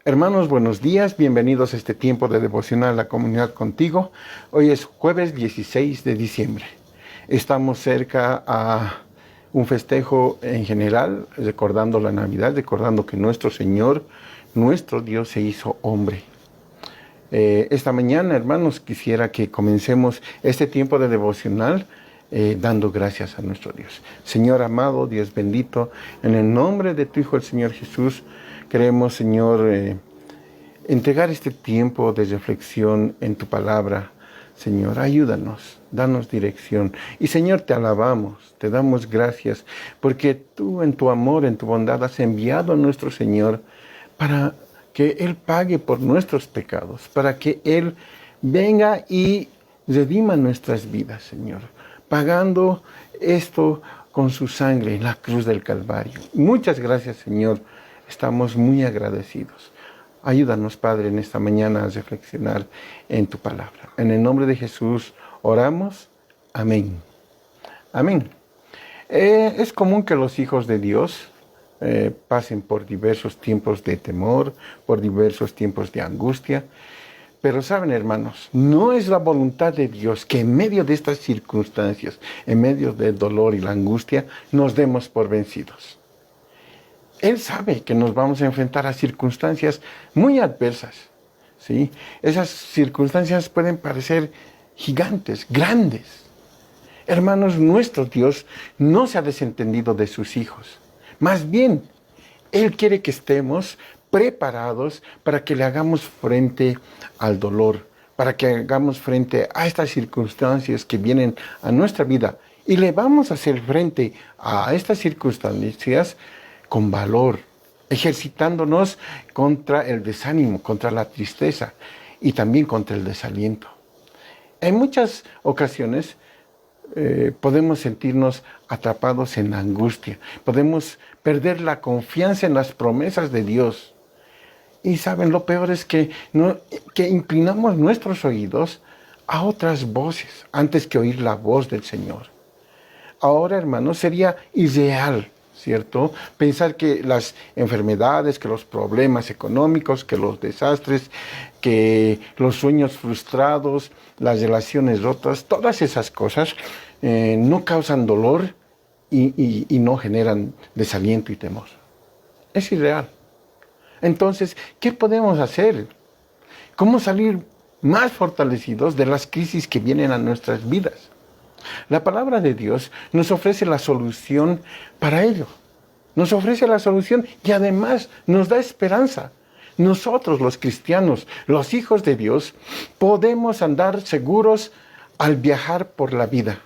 Hermanos, buenos días, bienvenidos a este tiempo de devocional La Comunidad Contigo. Hoy es jueves 16 de diciembre. Estamos cerca a un festejo en general, recordando la Navidad, recordando que nuestro Señor, nuestro Dios se hizo hombre. Esta mañana, hermanos, quisiera que comencemos este tiempo de devocional dando gracias a nuestro Dios. Señor amado, Dios bendito, en el nombre de tu Hijo, el Señor Jesús, queremos, Señor, entregar este tiempo de reflexión en tu palabra. Señor, ayúdanos, danos dirección. Y Señor, te alabamos, te damos gracias, porque tú en tu amor, en tu bondad, has enviado a nuestro Señor para que Él pague por nuestros pecados, para que Él venga y redima nuestras vidas, Señor, pagando esto con su sangre en la cruz del Calvario. Muchas gracias, Señor. Estamos muy agradecidos. Ayúdanos, Padre, en esta mañana a reflexionar en tu palabra. En el nombre de Jesús oramos. Amén. Amén. Es común que los hijos de Dios pasen por diversos tiempos de temor, por diversos tiempos de angustia. Pero saben, hermanos, no es la voluntad de Dios que en medio de estas circunstancias, en medio del dolor y la angustia, nos demos por vencidos. Él sabe que nos vamos a enfrentar a circunstancias muy adversas, ¿sí? Esas circunstancias pueden parecer gigantes, grandes. Hermanos, nuestro Dios no se ha desentendido de sus hijos. Más bien, Él quiere que estemos preparados para que le hagamos frente al dolor, para que hagamos frente a estas circunstancias que vienen a nuestra vida. Y le vamos a hacer frente a estas circunstancias con valor, ejercitándonos contra el desánimo, contra la tristeza y también contra el desaliento. En muchas ocasiones podemos sentirnos atrapados en la angustia, podemos perder la confianza en las promesas de Dios. Y saben, lo peor es que inclinamos nuestros oídos a otras voces antes que oír la voz del Señor. Ahora, hermanos, sería irreal, ¿cierto? Pensar que las enfermedades, que los problemas económicos, que los desastres, que los sueños frustrados, las relaciones rotas, todas esas cosas no causan dolor y no generan desaliento y temor. Es irreal. Entonces, ¿qué podemos hacer? ¿Cómo salir más fortalecidos de las crisis que vienen a nuestras vidas? La palabra de Dios nos ofrece la solución para ello. Nos ofrece la solución y además nos da esperanza. Nosotros, los cristianos, los hijos de Dios, podemos andar seguros al viajar por la vida,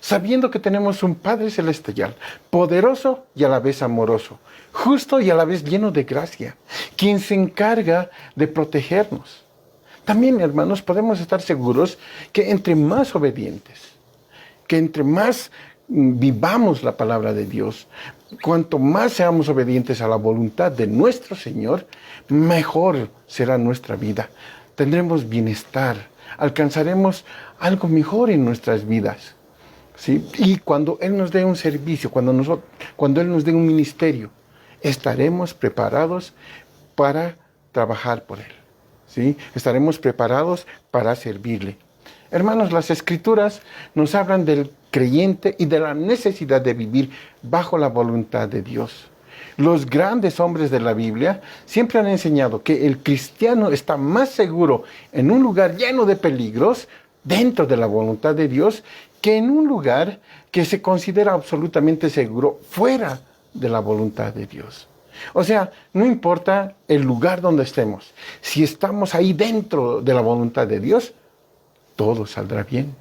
sabiendo que tenemos un Padre Celestial, poderoso y a la vez amoroso, justo y a la vez lleno de gracia, quien se encarga de protegernos. También, hermanos, podemos estar seguros que entre más obedientes, que entre más vivamos la palabra de Dios, cuanto más seamos obedientes a la voluntad de nuestro Señor, mejor será nuestra vida. Tendremos bienestar, alcanzaremos algo mejor en nuestras vidas, ¿sí? Y cuando Él nos dé un servicio, cuando Él nos dé un ministerio, estaremos preparados para trabajar por Él, ¿sí? Estaremos preparados para servirle. Hermanos, las Escrituras nos hablan del creyente y de la necesidad de vivir bajo la voluntad de Dios. Los grandes hombres de la Biblia siempre han enseñado que el cristiano está más seguro en un lugar lleno de peligros, dentro de la voluntad de Dios, que en un lugar que se considera absolutamente seguro fuera de la voluntad de Dios. O sea, no importa el lugar donde estemos, si estamos ahí dentro de la voluntad de Dios, todo saldrá bien.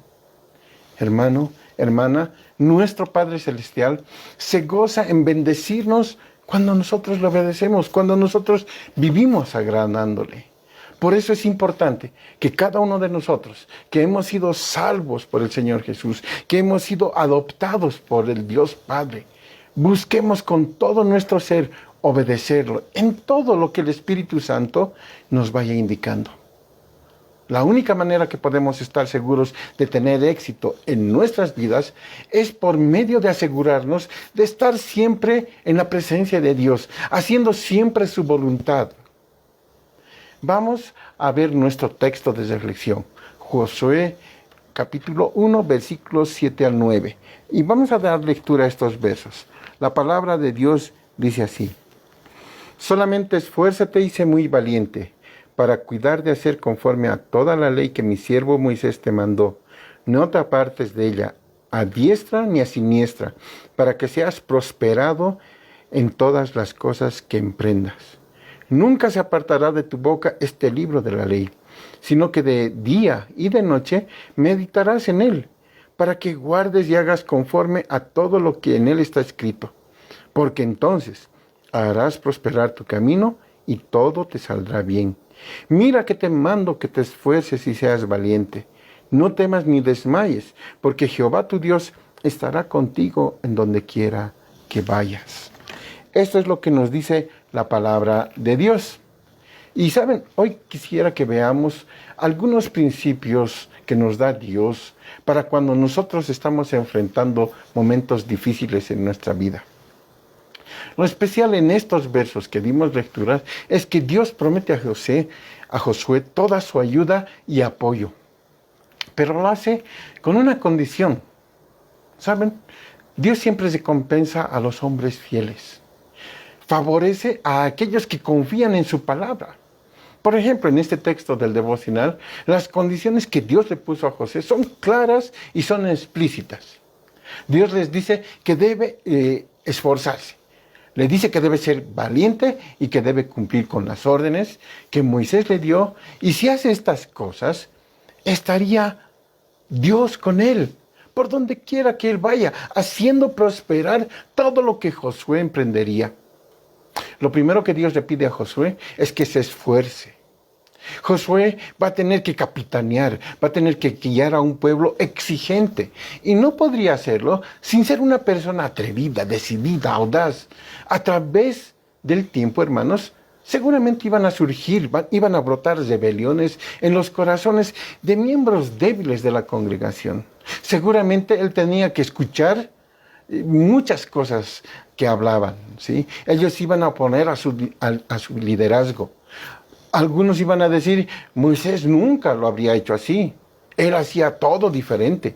Hermano, hermana, nuestro Padre Celestial se goza en bendecirnos cuando nosotros le obedecemos, cuando nosotros vivimos agradándole. Por eso es importante que cada uno de nosotros, que hemos sido salvos por el Señor Jesús, que hemos sido adoptados por el Dios Padre, busquemos con todo nuestro ser obedecerlo en todo lo que el Espíritu Santo nos vaya indicando. La única manera que podemos estar seguros de tener éxito en nuestras vidas es por medio de asegurarnos de estar siempre en la presencia de Dios, haciendo siempre su voluntad. Vamos a ver nuestro texto de reflexión. Josué capítulo 1, versículos 7 al 9. Y vamos a dar lectura a estos versos. La palabra de Dios dice así: solamente esfuérzate y sé muy valiente, para cuidar de hacer conforme a toda la ley que mi siervo Moisés te mandó. No te apartes de ella, a diestra ni a siniestra, para que seas prosperado en todas las cosas que emprendas. Nunca se apartará de tu boca este libro de la ley, sino que de día y de noche meditarás en él, para que guardes y hagas conforme a todo lo que en él está escrito. Porque entonces harás prosperar tu camino y todo te saldrá bien. Mira que te mando que te esfuerces y seas valiente. No temas ni desmayes, porque Jehová tu Dios estará contigo en donde quiera que vayas. Esto es lo que nos dice la palabra de Dios. Y saben, hoy quisiera que veamos algunos principios que nos da Dios para cuando nosotros estamos enfrentando momentos difíciles en nuestra vida. Lo especial en estos versos que dimos lectura es que Dios promete a Josué toda su ayuda y apoyo. Pero lo hace con una condición. ¿Saben? Dios siempre recompensa a los hombres fieles. Favorece a aquellos que confían en su palabra. Por ejemplo, en este texto del devocional, las condiciones que Dios le puso a José son claras y son explícitas. Dios les dice que debe esforzarse. Le dice que debe ser valiente y que debe cumplir con las órdenes que Moisés le dio. Y si hace estas cosas, estaría Dios con él, por donde quiera que él vaya, haciendo prosperar todo lo que Josué emprendería. Lo primero que Dios le pide a Josué es que se esfuerce. Josué va a tener que capitanear, va a tener que guiar a un pueblo exigente. Y no podría hacerlo sin ser una persona atrevida, decidida, audaz. A través del tiempo, hermanos, seguramente iban a surgir, iban a brotar rebeliones en los corazones de miembros débiles de la congregación. Seguramente él tenía que escuchar muchas cosas que hablaban, ¿sí? Ellos iban a oponer a su liderazgo. Algunos iban a decir, Moisés nunca lo habría hecho así. Él hacía todo diferente.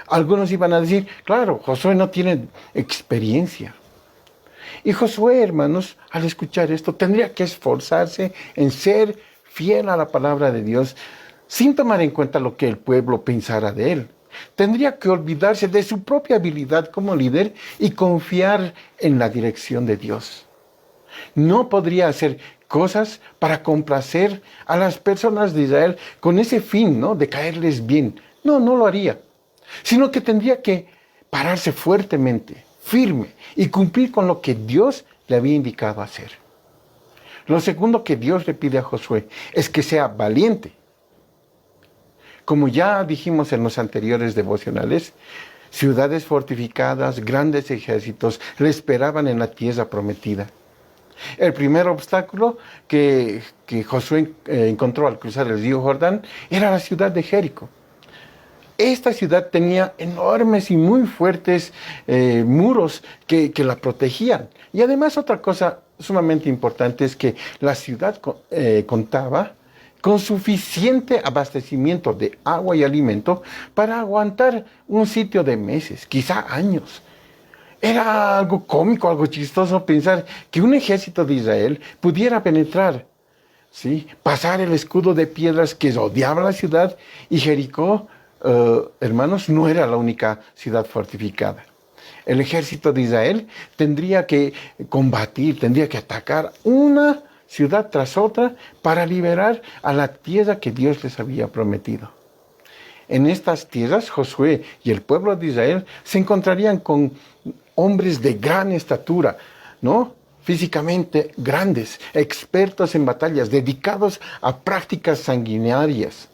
Algunos iban a decir, claro, Josué no tiene experiencia. Y Josué, hermanos, al escuchar esto, tendría que esforzarse en ser fiel a la palabra de Dios, sin tomar en cuenta lo que el pueblo pensara de él. Tendría que olvidarse de su propia habilidad como líder y confiar en la dirección de Dios. No podría hacer cosas para complacer a las personas de Israel con ese fin, ¿no?, de caerles bien. No lo haría. Sino que tendría que pararse fuertemente, firme, y cumplir con lo que Dios le había indicado hacer. Lo segundo que Dios le pide a Josué es que sea valiente. Como ya dijimos en los anteriores devocionales, ciudades fortificadas, grandes ejércitos le esperaban en la tierra prometida. El primer obstáculo que Josué encontró al cruzar el río Jordán era la ciudad de Jericó. Esta ciudad tenía enormes y muy fuertes muros que la protegían. Y además otra cosa sumamente importante es que la ciudad contaba con suficiente abastecimiento de agua y alimento para aguantar un sitio de meses, quizá años. Era algo cómico, algo chistoso pensar que un ejército de Israel pudiera penetrar, ¿sí?, pasar el escudo de piedras que rodeaba la ciudad, y Jericó, hermanos, no era la única ciudad fortificada. El ejército de Israel tendría que combatir, tendría que atacar una ciudad tras otra para liberar a la tierra que Dios les había prometido. En estas tierras, Josué y el pueblo de Israel se encontrarían con hombres de gran estatura, ¿no?, físicamente grandes, expertos en batallas, dedicados a prácticas sanguinarias.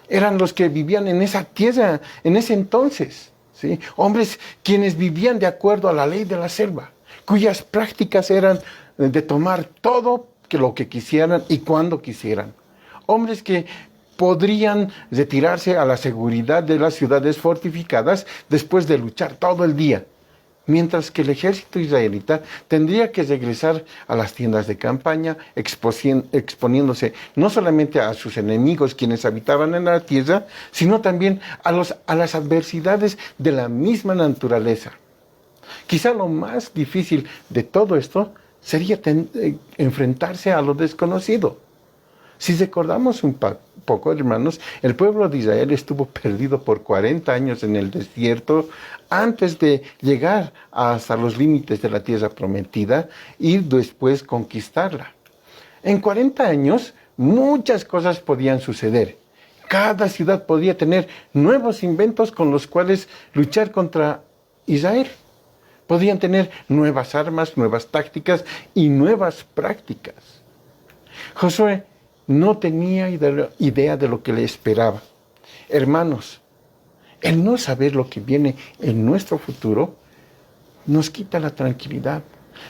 Eran los que vivían en esa tierra en ese entonces, ¿sí? Hombres quienes vivían de acuerdo a la ley de la selva, cuyas prácticas eran de tomar todo lo que quisieran y cuando quisieran. Hombres que podrían retirarse a la seguridad de las ciudades fortificadas después de luchar todo el día. mientras que el ejército israelita tendría que regresar a las tiendas de campaña, exponiéndose no solamente a sus enemigos quienes habitaban en la tierra, sino también a las adversidades de la misma naturaleza. Quizá lo más difícil de todo esto sería enfrentarse a lo desconocido. Si recordamos un poco, hermanos, el pueblo de Israel estuvo perdido por 40 años en el desierto antes de llegar hasta los límites de la tierra prometida y después conquistarla. En 40 años, muchas cosas podían suceder. Cada ciudad podía tener nuevos inventos con los cuales luchar contra Israel. Podían tener nuevas armas, nuevas tácticas y nuevas prácticas. Josué no tenía idea de lo que le esperaba. Hermanos, el no saber lo que viene en nuestro futuro nos quita la tranquilidad.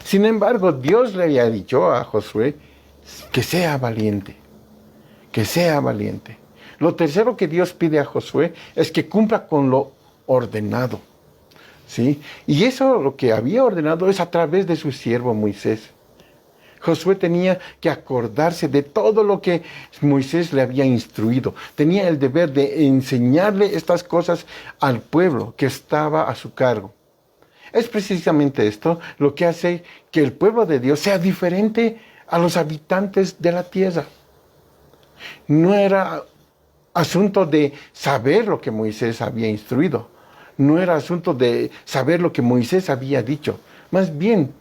Sin embargo, Dios le había dicho a Josué que sea valiente, que sea valiente. Lo tercero que Dios pide a Josué es que cumpla con lo ordenado, ¿sí? Y eso lo que había ordenado es a través de su siervo Moisés. Josué tenía que acordarse de todo lo que Moisés le había instruido. Tenía el deber de enseñarle estas cosas al pueblo que estaba a su cargo. Es precisamente esto lo que hace que el pueblo de Dios sea diferente a los habitantes de la tierra. No era asunto de saber lo que Moisés había instruido. No era asunto de saber lo que Moisés había dicho. Más bien,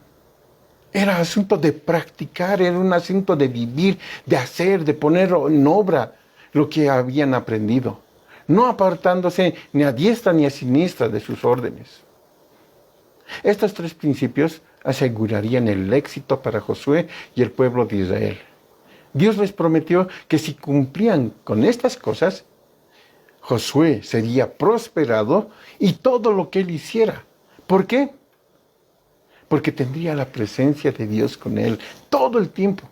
era asunto de practicar, era un asunto de vivir, de hacer, de poner en obra lo que habían aprendido, no apartándose ni a diestra ni a siniestra de sus órdenes. Estos tres principios asegurarían el éxito para Josué y el pueblo de Israel. Dios les prometió que si cumplían con estas cosas, Josué sería prosperado y todo lo que él hiciera. ¿Por qué? Porque tendría la presencia de Dios con él todo el tiempo.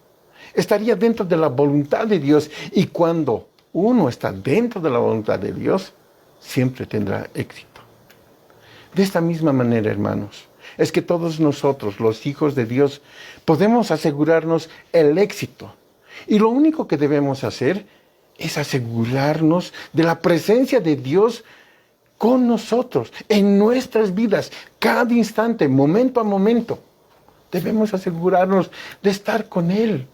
Estaría dentro de la voluntad de Dios. Y cuando uno está dentro de la voluntad de Dios, siempre tendrá éxito. De esta misma manera, hermanos, es que todos nosotros, los hijos de Dios, podemos asegurarnos el éxito. Y lo único que debemos hacer es asegurarnos de la presencia de Dios con nosotros, en nuestras vidas, cada instante, momento a momento. Debemos asegurarnos de estar con Él.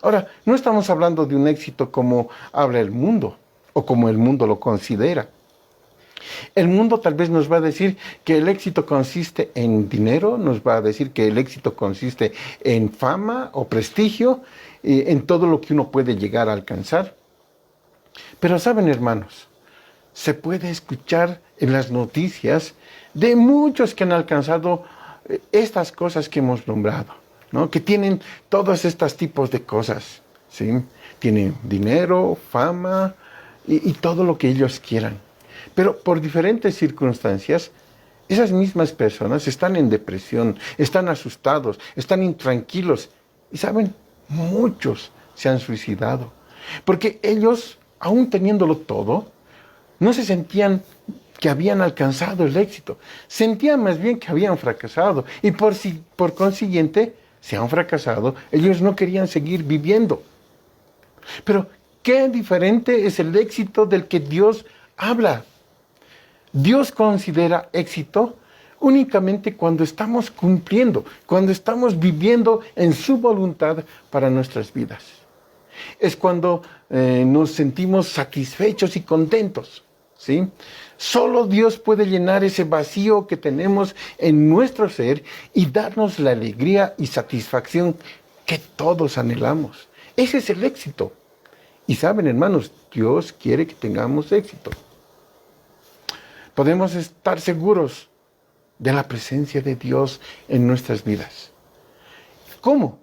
Ahora, no estamos hablando de un éxito como habla el mundo, o como el mundo lo considera. El mundo tal vez nos va a decir que el éxito consiste en dinero, nos va a decir que el éxito consiste en fama o prestigio, en todo lo que uno puede llegar a alcanzar. Pero saben, hermanos, se puede escuchar en las noticias de muchos que han alcanzado estas cosas que hemos nombrado, ¿no? Que tienen todos estos tipos de cosas, ¿sí? Tienen dinero, fama y todo lo que ellos quieran. Pero por diferentes circunstancias, esas mismas personas están en depresión, están asustados, están intranquilos. Y saben, muchos se han suicidado. Porque ellos, aún teniéndolo todo, no se sentían que habían alcanzado el éxito. Sentían más bien que habían fracasado. Y por consiguiente, si han fracasado, ellos no querían seguir viviendo. Pero, ¿qué diferente es el éxito del que Dios habla? Dios considera éxito únicamente cuando estamos cumpliendo, cuando estamos viviendo en su voluntad para nuestras vidas. Es cuando nos sentimos satisfechos y contentos, ¿sí? Solo Dios puede llenar ese vacío que tenemos en nuestro ser y darnos la alegría y satisfacción que todos anhelamos. Ese es el éxito. Y saben, hermanos, Dios quiere que tengamos éxito. Podemos estar seguros de la presencia de Dios en nuestras vidas. ¿Cómo?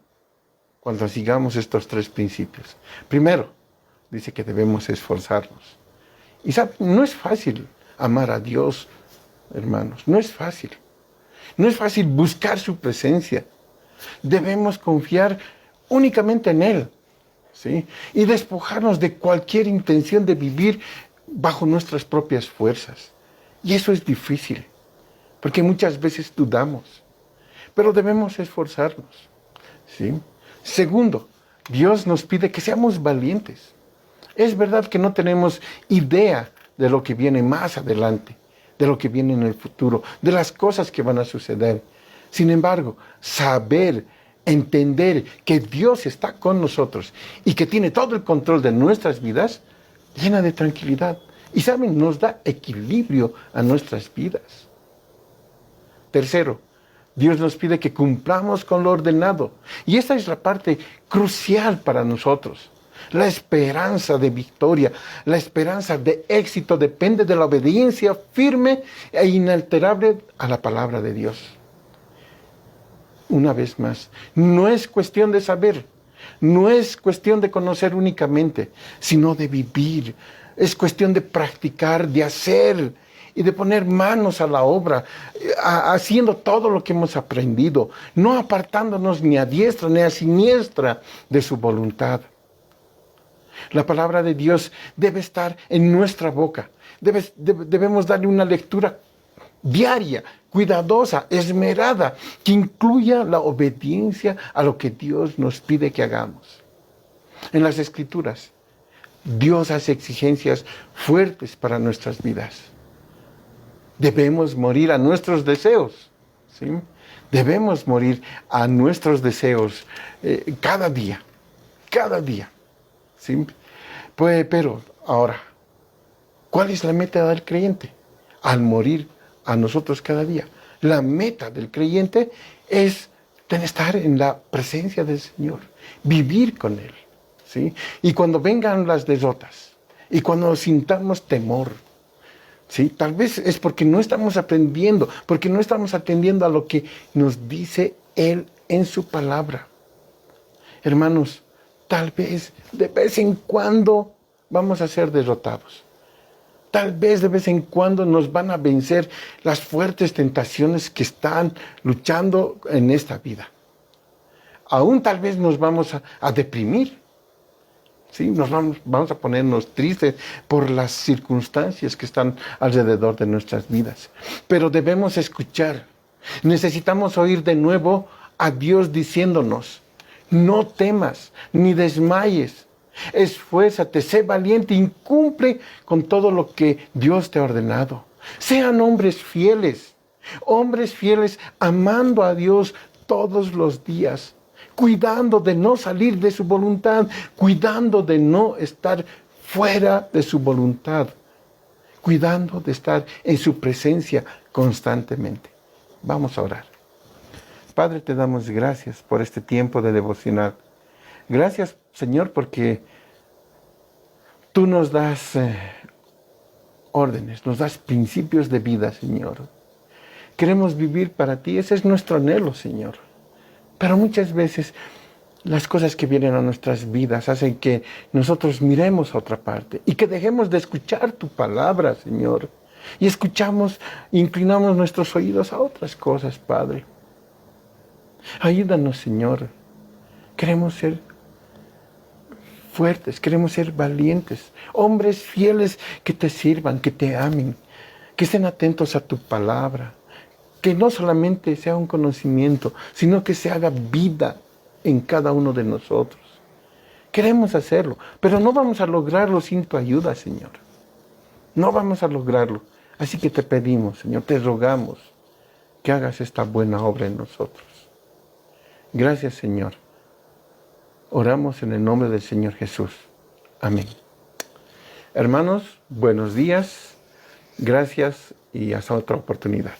Cuando sigamos estos tres principios. Primero, dice que debemos esforzarnos. Y ¿saben? No es fácil amar a Dios, hermanos. No es fácil. No es fácil buscar su presencia. Debemos confiar únicamente en Él, ¿sí? Y despojarnos de cualquier intención de vivir bajo nuestras propias fuerzas. Y eso es difícil. porque muchas veces dudamos, pero debemos esforzarnos, ¿sí? Segundo, Dios nos pide que seamos valientes. Es verdad que no tenemos idea de lo que viene más adelante, de lo que viene en el futuro, de las cosas que van a suceder. Sin embargo, saber, entender que Dios está con nosotros y que tiene todo el control de nuestras vidas, llena de tranquilidad. Y saben, nos da equilibrio a nuestras vidas. Tercero, Dios nos pide que cumplamos con lo ordenado. Y esta es la parte crucial para nosotros. La esperanza de victoria, la esperanza de éxito depende de la obediencia firme e inalterable a la palabra de Dios. Una vez más, no es cuestión de saber, no es cuestión de conocer únicamente, sino de vivir. Es cuestión de practicar, de hacer y de poner manos a la obra, haciendo todo lo que hemos aprendido, no apartándonos ni a diestra ni a siniestra de su voluntad. La palabra de Dios debe estar en nuestra boca. Debemos darle una lectura diaria, cuidadosa, esmerada, que incluya la obediencia a lo que Dios nos pide que hagamos. En las Escrituras, Dios hace exigencias fuertes para nuestras vidas. Debemos morir a nuestros deseos, ¿sí? Debemos morir a nuestros deseos cada día, ¿sí? Pues, pero ahora, ¿cuál es la meta del creyente? Al morir a nosotros cada día. La meta del creyente es estar en la presencia del Señor, vivir con Él, ¿sí? Y cuando vengan las derrotas, y cuando sintamos temor, ¿sí? Tal vez es porque no estamos aprendiendo, porque no estamos atendiendo a lo que nos dice Él en su palabra. Hermanos, tal vez de vez en cuando vamos a ser derrotados. Tal vez de vez en cuando nos van a vencer las fuertes tentaciones que están luchando en esta vida. Aún tal vez nos vamos a deprimir. ¿Sí? Vamos a ponernos tristes por las circunstancias que están alrededor de nuestras vidas. Pero debemos escuchar. Necesitamos oír de nuevo a Dios diciéndonos: no temas ni desmayes. Esfuérzate, sé valiente y cumple con todo lo que Dios te ha ordenado. Sean hombres fieles amando a Dios todos los días, cuidando de no salir de su voluntad, cuidando de no estar fuera de su voluntad, cuidando de estar en su presencia constantemente. Vamos a orar. Padre, te damos gracias por este tiempo de devocional. Gracias, Señor, porque tú nos das órdenes, nos das principios de vida, Señor. Queremos vivir para ti, ese es nuestro anhelo, Señor. Pero muchas veces las cosas que vienen a nuestras vidas hacen que nosotros miremos a otra parte y que dejemos de escuchar tu palabra, Señor. Y inclinamos nuestros oídos a otras cosas, Padre. Ayúdanos, Señor. Queremos ser fuertes, queremos ser valientes, hombres fieles que te sirvan, que te amen, que estén atentos a tu palabra, que no solamente sea un conocimiento, sino que se haga vida en cada uno de nosotros. Queremos hacerlo, pero no vamos a lograrlo sin tu ayuda, Señor. No vamos a lograrlo. Así que te pedimos, Señor, te rogamos que hagas esta buena obra en nosotros. Gracias, Señor. Oramos en el nombre del Señor Jesús. Amén. Hermanos, buenos días. Gracias y hasta otra oportunidad.